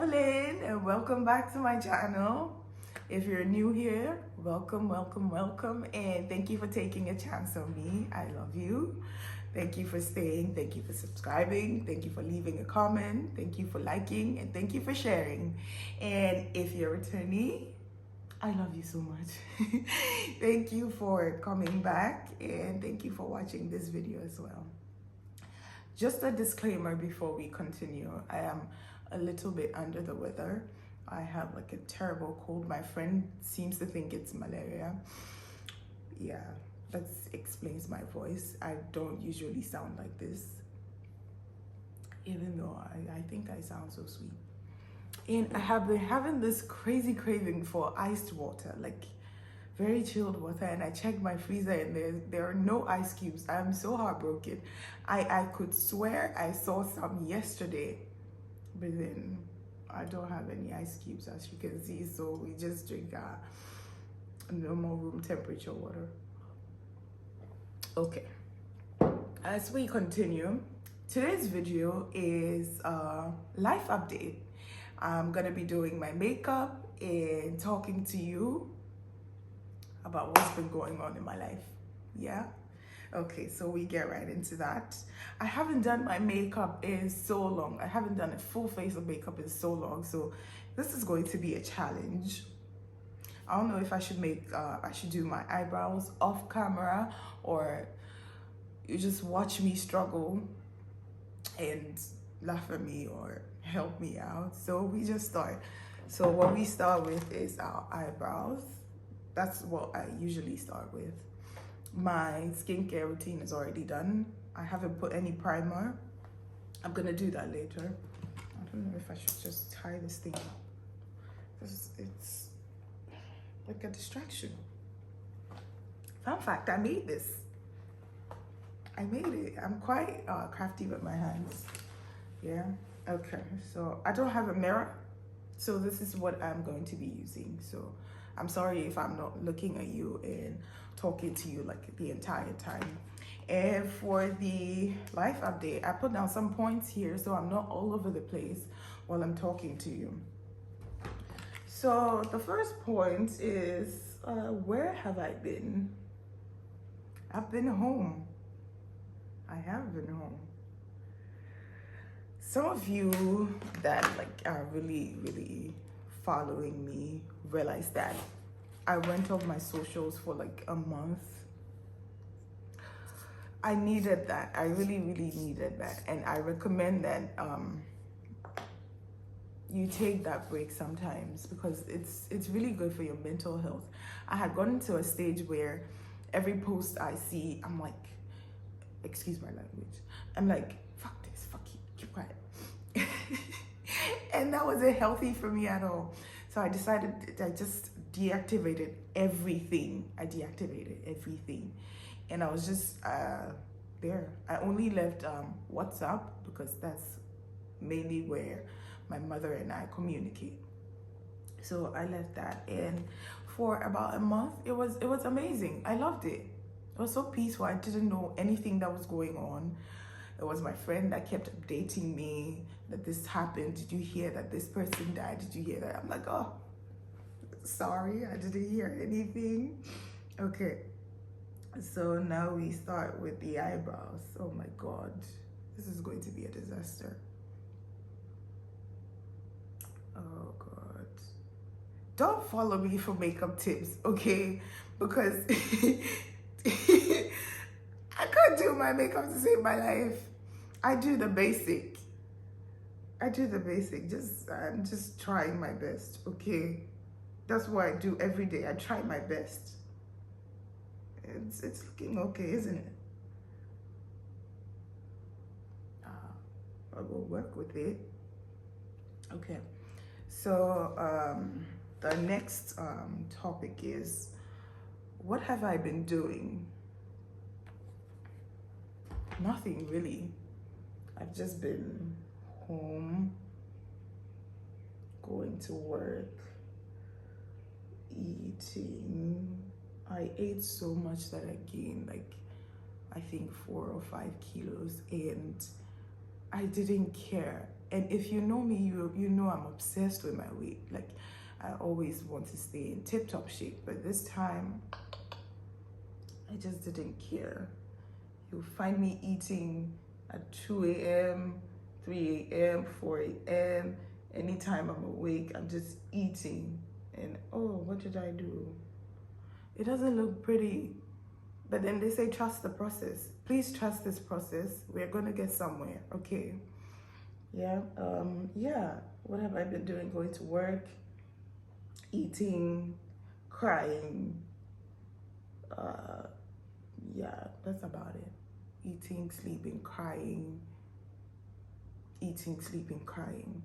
Evelyn, and welcome back to my channel. If you're new here, welcome, and thank you for taking a chance on me. I love you. Thank you for staying, thank you for subscribing, thank you for leaving a comment, thank you for liking, and thank you for sharing. And if you're a returnee, I love you so much. Thank you for coming back, and thank you for watching this video as well. Just a disclaimer before we continue. I am a little bit under the weather. I have like a terrible cold. My friend seems to think it's malaria. Yeah, that explains my voice. I don't usually sound like this, even though I think I sound so sweet. And I have been having this crazy craving for iced water, like very chilled water, and I checked my freezer and there are no ice cubes. I'm so heartbroken. I could swear I saw some yesterday, but then I don't have any ice cubes, as you can see, so we just drink normal room temperature water. Okay, as we continue, today's video is a life update. I'm gonna be doing my makeup and talking to you about what's been going on in my life. Yeah, okay, so we get right into that. I haven't done my makeup in so long. I haven't done a full face of makeup in so long, so this is going to be a challenge. I don't know if I should do my eyebrows off camera, or you just watch me struggle and laugh at me or help me out. So we just start. So what we start with is our eyebrows. That's what I usually start with. My skincare routine is already done. I haven't put any primer. I'm gonna do that later. I don't know if I should just tie this thing up, because it's like a distraction. Fun fact, I made this. I made it. I'm quite crafty with my hands. Yeah, okay, so I don't have a mirror, so this is what I'm going to be using. So I'm sorry if I'm not looking at you and talking to you like the entire time. And for the life update, I put down some points here so I'm not all over the place while I'm talking to you. So the first point is, where have I been? I've been home. I have been home. Some of you that are really following me realize that I went off my socials for like a month. I needed that. I really needed that, and I recommend that you take that break sometimes, because it's really good for your mental health. I had gotten to a stage where every post I see, I'm like, excuse my language, I'm like, fuck this, fuck you, keep quiet. And that wasn't healthy for me at all. So I decided, I just deactivated everything. I deactivated everything. And I was just there. I only left WhatsApp, because that's mainly where my mother and I communicate. So I left that, and for about a month, it was amazing. I loved it. It was so peaceful. I didn't know anything that was going on. It was my friend that kept updating me that this happened. Did you hear that this person died? Did you hear that? I'm like, oh, sorry, I didn't hear anything. Okay, so now we start with the eyebrows. Oh my God, this is going to be a disaster. Oh God. Don't follow me for makeup tips, okay? Because I can't do my makeup to save my life. I do the basic. I'm just trying my best, okay? That's what I do every day. I try my best. It's looking okay, isn't it? I will work with it. Okay. So the next topic is, what have I been doing? Nothing really. I've just been home, going to work, eating. I ate so much that I gained like, I think 4 or 5 kilos, and I didn't care. And if you know me, you know I'm obsessed with my weight. Like, I always want to stay in tip-top shape. But this time, I just didn't care. You'll find me eating at 2 a.m., 3 a.m., 4 a.m. Anytime I'm awake, I'm just eating. And oh, what did I do? It doesn't look pretty. But then they say trust the process. Please trust this process. We're gonna get somewhere, okay? Yeah. Yeah. What have I been doing? Going to work, eating, crying. Yeah, that's about it. Eating, sleeping, crying. Eating, sleeping, crying.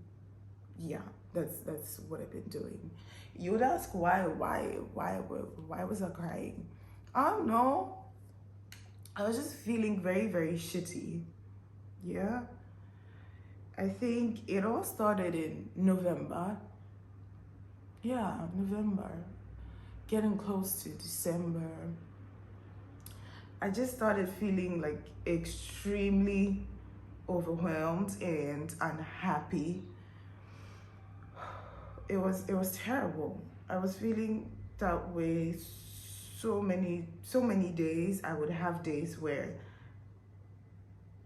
Yeah, that's what I've been doing. You'd ask why was I crying? I don't know. I was just feeling very, very shitty. Yeah. I think it all started in November. Yeah, November. Getting close to December. I just started feeling like extremely overwhelmed and unhappy. It was terrible. I was feeling that way so many days. I would have days where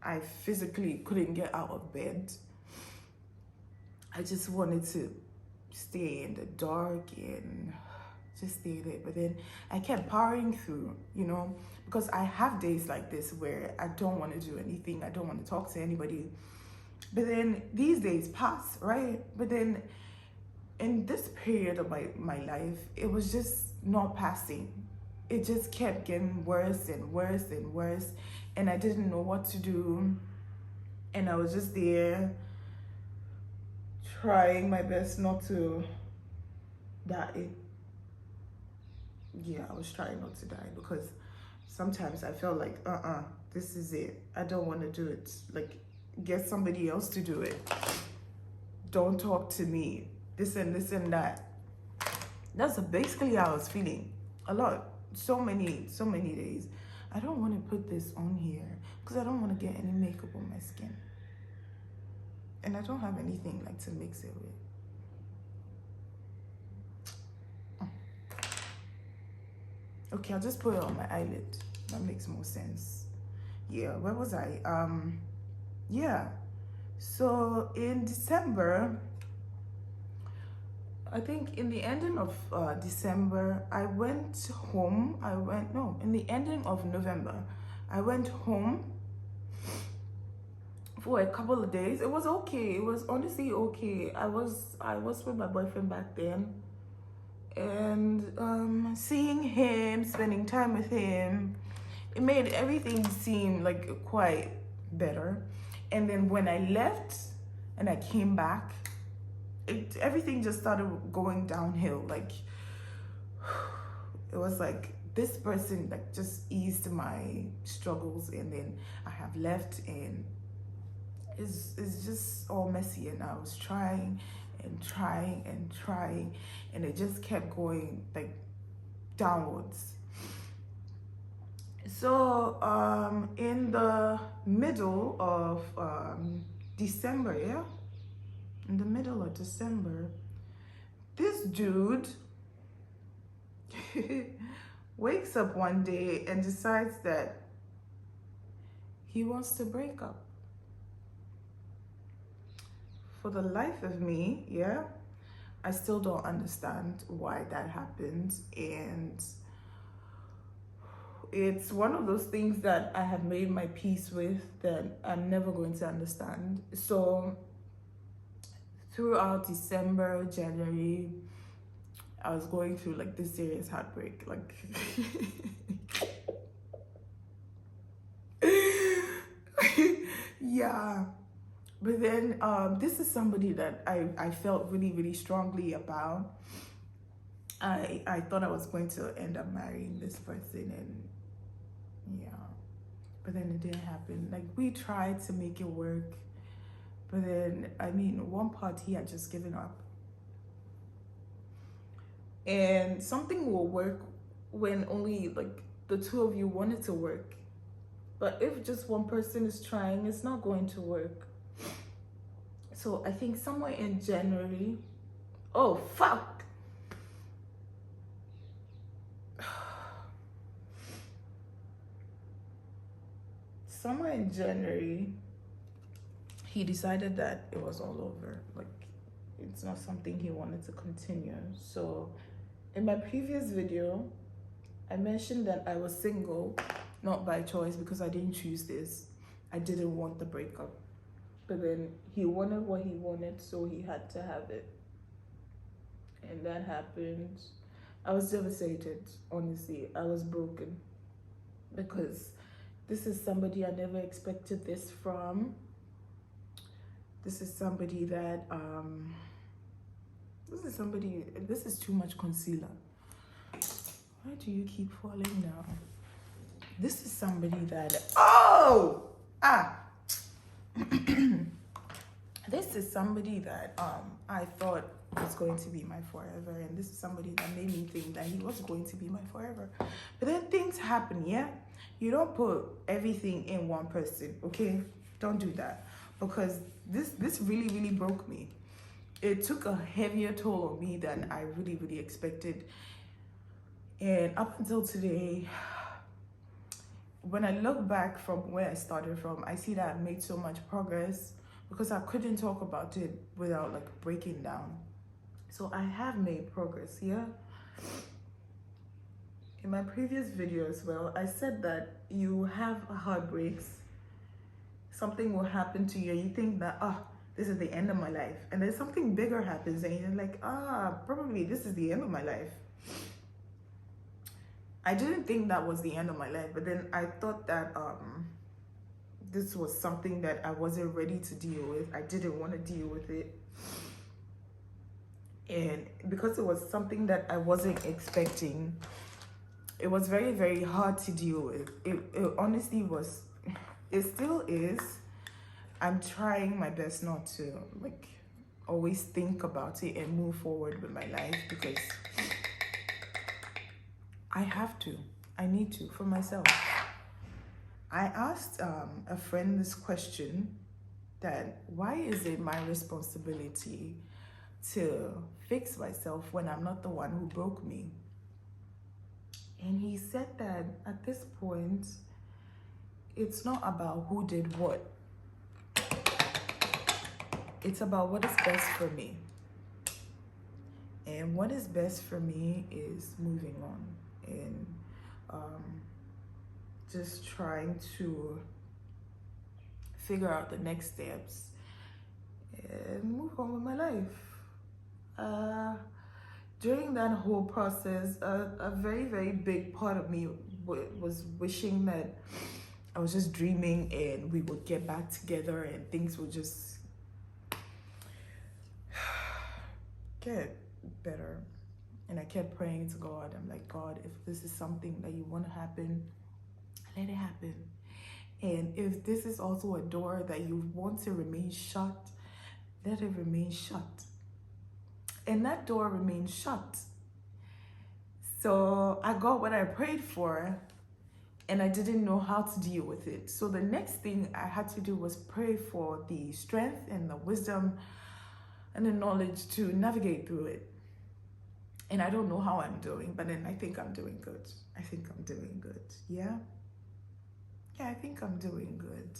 I physically couldn't get out of bed. I just wanted to stay in the dark and just stay there. But then I kept powering through, you know, because I have days like this where I don't want to do anything. I don't want to talk to anybody. But then these days pass, right? But then in this period of my life, it was just not passing. It just kept getting worse and worse and worse. And I didn't know what to do. And I was just there trying my best not to die. Yeah, I was trying not to die because sometimes I felt like, this is it. I don't want to do it. Like, get somebody else to do it. Don't talk to me. This and that. That's basically how I was feeling. A lot. So many days. I don't want to put this on here because I don't want to get any makeup on my skin. And I don't have anything like to mix it with. Okay, I'll just put it on my eyelid. That makes more sense. Yeah, where was I? Yeah. So in December, I think in the ending of December, I went home. In the ending of November, I went home for a couple of days. It was okay. It was honestly okay. I was with my boyfriend back then. And seeing him, spending time with him, it made everything seem like quite better. And then when I left and I came back, everything just started going downhill. Like, it was like this person like just eased my struggles, and then I have left, and it's just all messy. And I was trying, and it just kept going like downwards. So in the middle of December, yeah, in the middle of December, this dude wakes up one day and decides that he wants to break up. For the life of me, yeah, I still don't understand why that happened. And it's one of those things that I have made my peace with, that I'm never going to understand. So throughout December, January, I was going through like this serious heartbreak. Like, yeah. But then this is somebody that I felt really, really strongly about. I thought I was going to end up marrying this person, and yeah. But then it didn't happen. Like, we tried to make it work. But then, I mean, one part he had just given up. And something will work when only like the two of you want it to work. But if just one person is trying, it's not going to work. So I think somewhere in January, oh fuck, somewhere in January, he decided that it was all over. Like, it's not something he wanted to continue. So in my previous video, I mentioned that I was single, not by choice, because I didn't choose this. I didn't want the breakup. But then he wanted what he wanted, so he had to have it. And that happened. I was devastated, honestly. I was broken. Because this is somebody I never expected this from. This is somebody that, this is too much concealer. Why do you keep falling now? This is somebody that, this is somebody that I thought was going to be my forever, and this is somebody that made me think that he was going to be my forever. But then things happen, yeah? You don't put everything in one person, okay? Don't do that, because this really broke me. It took a heavier toll on me than I really expected. And up until today, when I look back from where I started from, I see that I've made so much progress, because I couldn't talk about it without like breaking down. So I have made progress, yeah? In my previous video as well, I said that you have heartbreaks. Something will happen to you and you think that, this is the end of my life. And then something bigger happens and you're like, probably this is the end of my life. I didn't think that was the end of my life, but then I thought that this was something that I wasn't ready to deal with. I didn't want to deal with it. And because it was something that I wasn't expecting, it was very hard to deal with. It honestly was, it still is. I'm trying my best not to like always think about it and move forward with my life, because I have to. I need to, for myself. I asked a friend this question, that why is it my responsibility to fix myself when I'm not the one who broke me? And he said that at this point, it's not about who did what. It's about what is best for me. And what is best for me is moving on and just trying to figure out the next steps and move on with my life. During that whole process, a very big part of me was wishing that I was just dreaming and we would get back together and things would just get better. And I kept praying to God. I'm like, God, if this is something that you want to happen, let it happen. And if this is also a door that you want to remain shut, let it remain shut. And that door remained shut. So I got what I prayed for, and I didn't know how to deal with it. So the next thing I had to do was pray for the strength and the wisdom and the knowledge to navigate through it. And I don't know how I'm doing, but then I think I'm doing good. I think I'm doing good, yeah? Yeah, I think I'm doing good.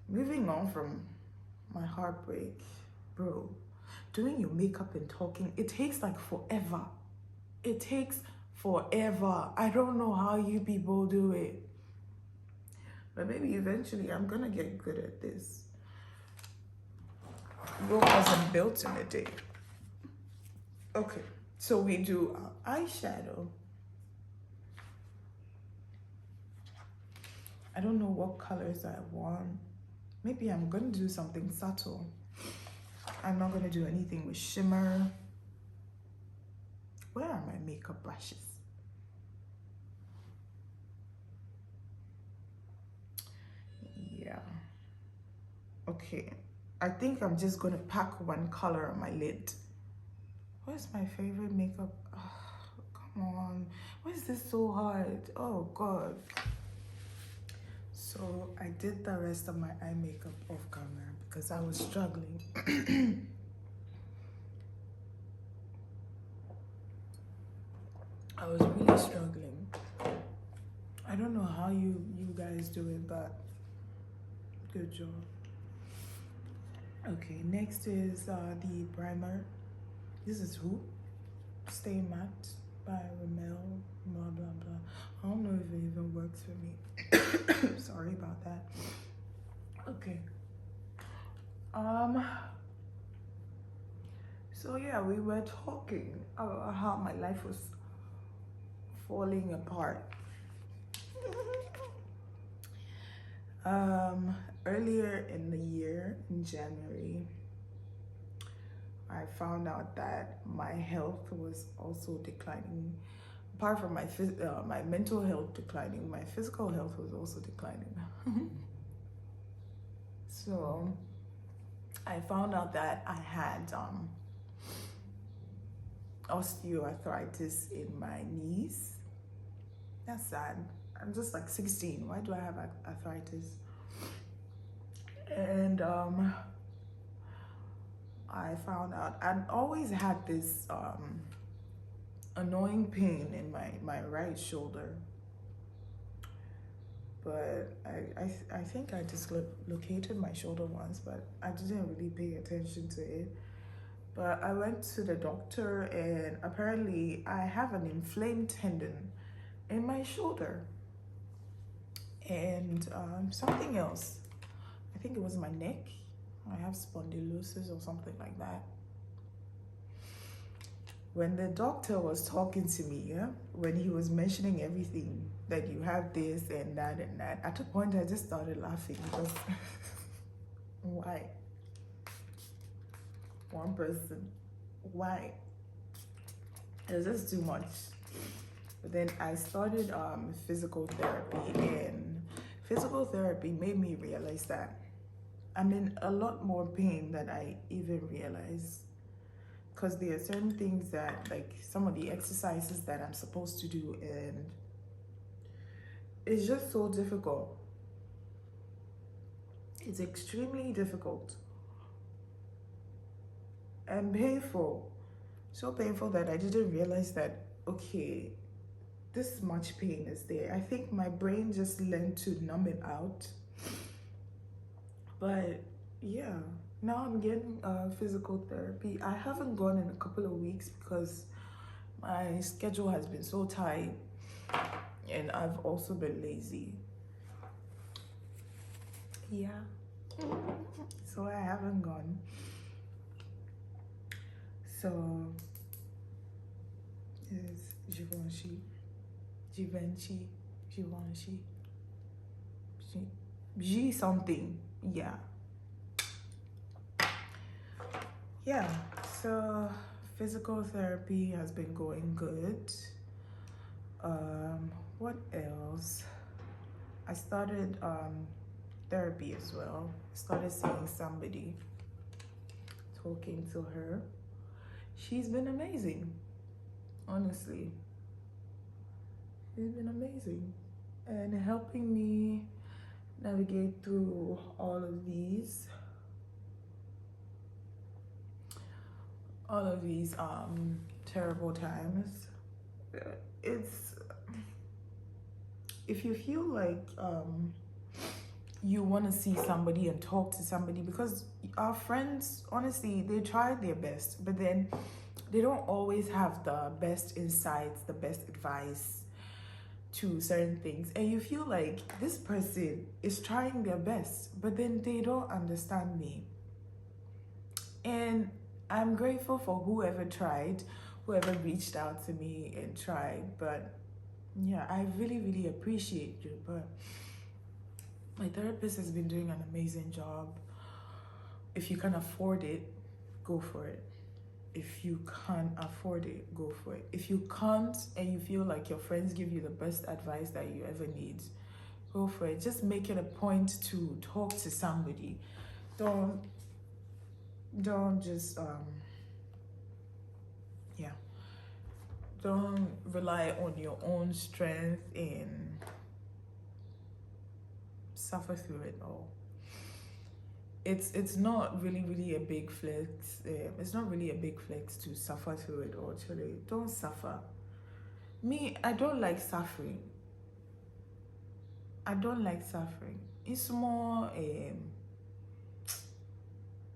Moving on from my heartbreak, bro, doing your makeup and talking, it takes like forever. It takes forever. I don't know how you people do it. But maybe eventually I'm gonna get good at this. Rome wasn't built in a day. Okay, so we do eyeshadow. I don't know what colors I want. Maybe I'm gonna do something subtle. I'm not gonna do anything with shimmer. Where are my makeup brushes? Yeah. Okay. I think I'm just gonna pack one color on my lid. Where's my favorite makeup? Oh, come on. Why is this so hard? Oh God. So I did the rest of my eye makeup off camera because I was struggling. I was really struggling. I don't know how you guys do it, but good job. Okay, next is the primer. This is Who? Stay Matte by Rimmel, blah blah blah. I don't know if it even works for me. Sorry about that. Okay. So yeah, we were talking about how my life was falling apart. Earlier in the year, in January, I found out that my health was also declining. Apart from my mental health declining, my physical health was also declining. So I found out that I had osteoarthritis in my knees. That's sad. I'm just like 16. Why do I have arthritis? And I found out I'd always had this annoying pain in my right shoulder. But I think I dislocated my shoulder once, but I didn't really pay attention to it. But I went to the doctor, and apparently I have an inflamed tendon in my shoulder. And something else. I think it was my neck. I have spondylosis or something like that. When the doctor was talking to me, yeah, when he was mentioning everything, that you have this and that, at a point I just started laughing because why? One person, why? It's just too much. But then I started physical therapy, and physical therapy made me realize that I'm in a lot more pain than I even realized. Because there are certain things that, like some of the exercises that I'm supposed to do, and it's just so difficult. It's extremely difficult and painful. So painful that I didn't realize that, okay, this much pain is there. I think my brain just learned to numb it out. But yeah, now I'm getting physical therapy. I haven't gone in a couple of weeks because my schedule has been so tight, and I've also been lazy. Yeah. So I haven't gone. So is Givenchy, G something. Yeah. Yeah. So physical therapy has been going good. What else? I started therapy as well. Started seeing somebody, talking to her. She's been amazing, honestly. She's been amazing and helping me navigate through all of these terrible times. It's, if you feel like you want to see somebody and talk to somebody, because our friends, honestly, they try their best, but then they don't always have the best insights, the best advice to certain things, and you feel like this person is trying their best, but then they don't understand me. And I'm grateful for whoever reached out to me and tried. But yeah, I really appreciate you. But my therapist has been doing an amazing job. If you can afford it, go for it. If you can't afford it, go for it. If you can't, and you feel like your friends give you the best advice that you ever need, go for it. Just make it a point to talk to somebody. Don't just don't rely on your own strength and suffer through it all. It's not really a big flex. It's not really a big flex to suffer through it all. Actually, don't suffer. Me, I don't like suffering. I don't like suffering. It's more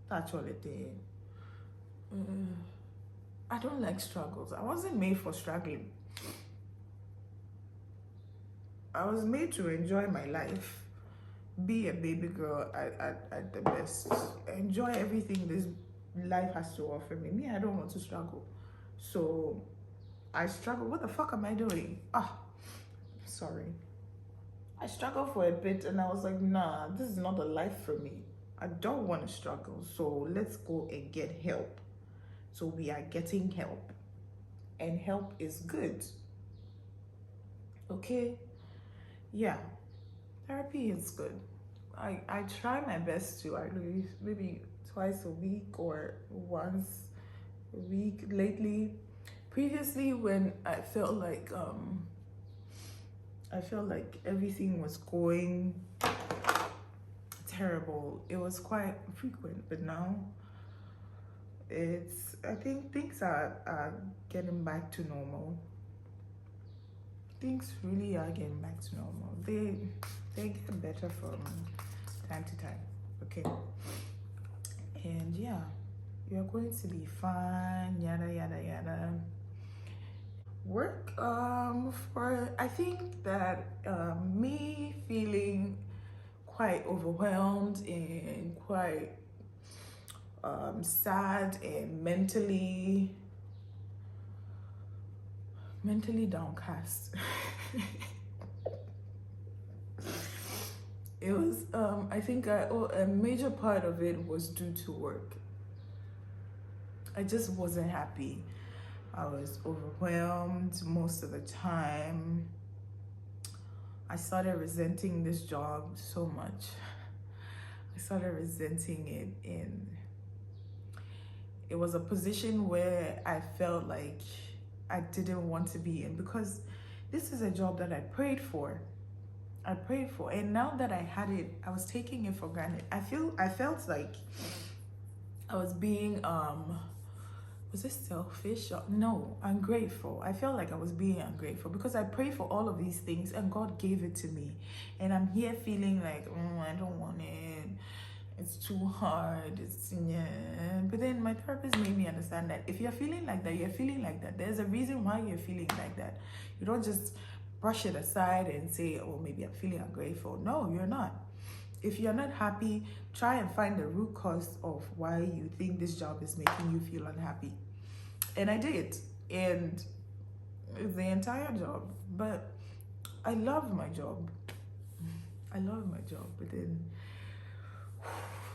that's all it is. I don't like struggles. I wasn't made for struggling. I was made to enjoy my life, be a baby girl at the best, enjoy everything this life has to offer me. Me, I don't want to struggle. So I struggle. What the fuck am I doing? Sorry. I struggled for a bit and I was like, nah, this is not a life for me. I don't want to struggle. So let's go and get help. So we are getting help. And help is good. Okay? Yeah. Therapy is good. I try my best to at least maybe twice a week or once a week lately. Previously, when I felt like everything was going terrible, it was quite frequent, but now I think things are getting back to normal. Things really are getting back to normal. They get better from time to time. Okay. And yeah, you're going to be fine, yada yada yada. Work for I think that me feeling quite overwhelmed and quite sad and mentally downcast. It was I think a major part of it was due to work. I just wasn't happy. I was overwhelmed most of the time. I started resenting this job so much. I started resenting it, and it was a position where I felt like I didn't want to be in, because this is a job that I prayed for. And now that I had it, I was taking it for granted. I felt like I was being was it selfish? No, ungrateful. I felt like I was being ungrateful because I prayed for all of these things and God gave it to me. And I'm here feeling like, I don't want it. It's too hard. But then my therapist made me understand that if you're feeling like that, you're feeling like that. There's a reason why you're feeling like that. You don't just brush it aside and say, oh, maybe I'm feeling ungrateful. No, you're not. If you're not happy, try and find the root cause of why you think this job is making you feel unhappy. And I did. And the entire job. But I love my job. I love my job. But then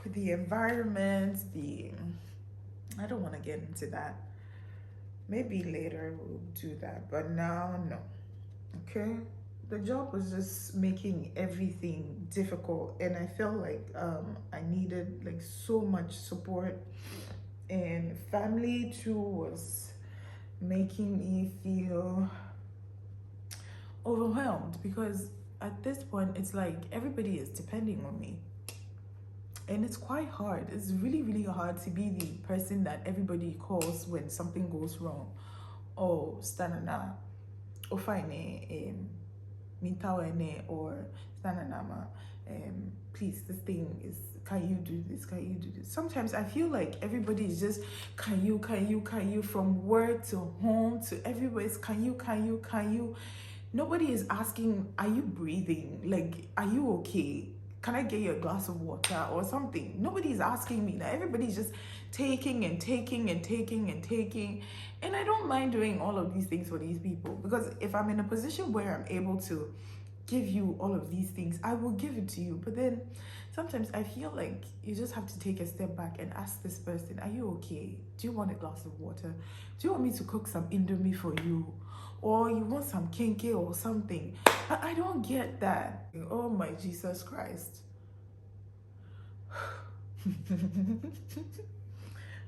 the environment, I don't want to get into that. Maybe later we'll do that. But now, no. Okay? The job was just making everything difficult, and I felt like I needed like so much support, and family too was making me feel overwhelmed, because at this point it's like everybody is depending on me, and it's quite hard. It's really hard to be the person that everybody calls when something goes wrong. Oh, stanana, oh fine, or Stananama, please, this thing is, can you do this? Can you do this? Sometimes I feel like everybody is just, can you, from work to home to everywhere. It's can you. Nobody is asking, are you breathing? Like, are you okay? Can I get you a glass of water or something? Nobody is asking me. Now everybody's just taking and taking. And I don't mind doing all of these things for these people, because if I'm in a position where I'm able to give you all of these things, I will give it to you. But then sometimes I feel like you just have to take a step back and ask this person, are you okay? Do you want a glass of water? Do you want me to cook some indomie for you? Or you want some kinky or something? I don't get that. Oh my Jesus Christ. But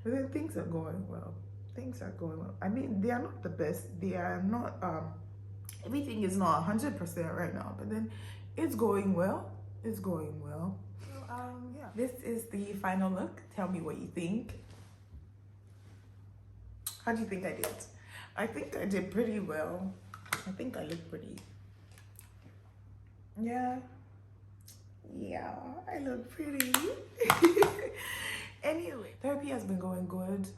then things are going well. I mean, they are not the best. They are not, everything is not 100% right now. But then it's going well. It's going well. So, yeah, this is the final look. Tell me what you think. How do you think I did? I think I did pretty well. I think I look pretty. Yeah. Yeah, I look pretty. Anyway, therapy has been going good.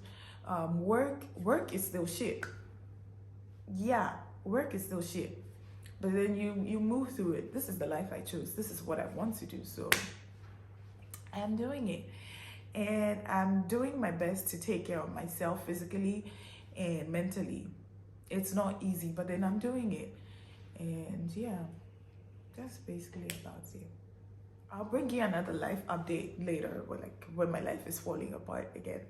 Work is still shit. Yeah, work is still shit. But then you move through it. This is the life I chose. This is what I want to do. So I am doing it. And I'm doing my best to take care of myself physically and mentally. It's not easy, but then I'm doing it. And yeah, that's basically about it. I'll bring you another life update later, when my life is falling apart again.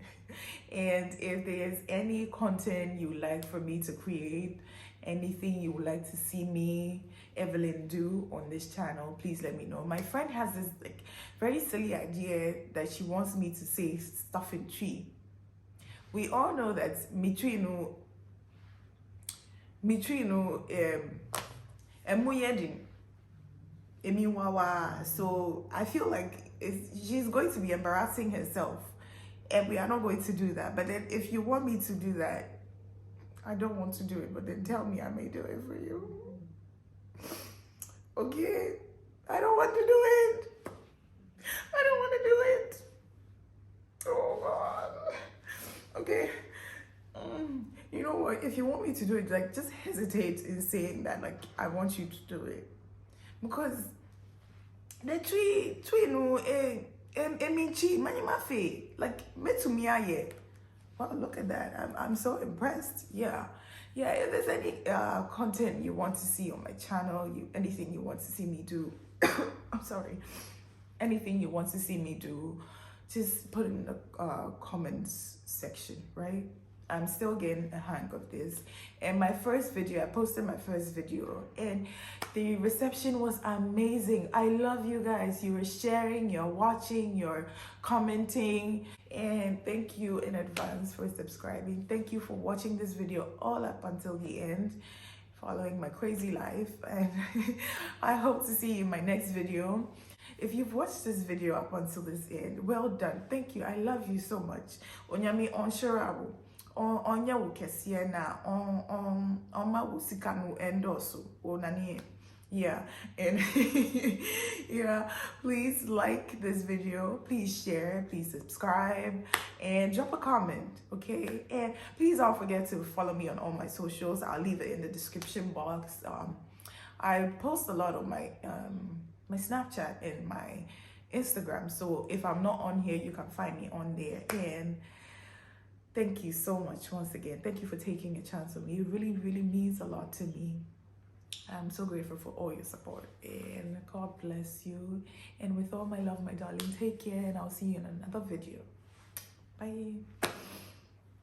And if there's any content you like for me to create, anything you would like to see me, Evelyn, do on this channel, please let me know. My friend has this very silly idea that she wants me to say stuff in tree. We all know that mitrino emuyedin. So I feel like she's going to be embarrassing herself, and we are not going to do that. But then if you want me to do that, I don't want to do it, but then tell me, I may do it for you. Okay? I don't want to do it. I don't want to do it. Oh God. Okay. You know what? If you want me to do it, just hesitate in saying that, I want you to do it. Because the tree no emichi manimafe metumiaye. Wow, look at that. I'm so impressed. Yeah. If there's any content you want to see on my channel, anything you want to see me do, I'm sorry, anything you want to see me do, just put it in the comments section, right? I'm still getting a hang of this. And my first video, I posted my first video, and the reception was amazing. I love you guys. You were sharing, you're watching, you're commenting, and thank you in advance for subscribing. Thank you for watching this video all up until the end, following my crazy life. And I hope to see you in my next video. If you've watched this video up until this end, well done. Thank you. I love you so much. Onyami onshirabu. Onya wukesie na ma wusika no endoso onani. Yeah. And yeah, please like this video, please share, please subscribe, and drop a comment, okay? And please don't forget to follow me on all my socials. I'll leave it in the description box. I post a lot on my my Snapchat and my Instagram, so if I'm not on here, you can find me on there. And thank you so much once again. Thank you for taking a chance on me. It really, really means a lot to me. I'm so grateful for all your support, and God bless you. And with all my love, my darling, take care, and I'll see you in another video. Bye.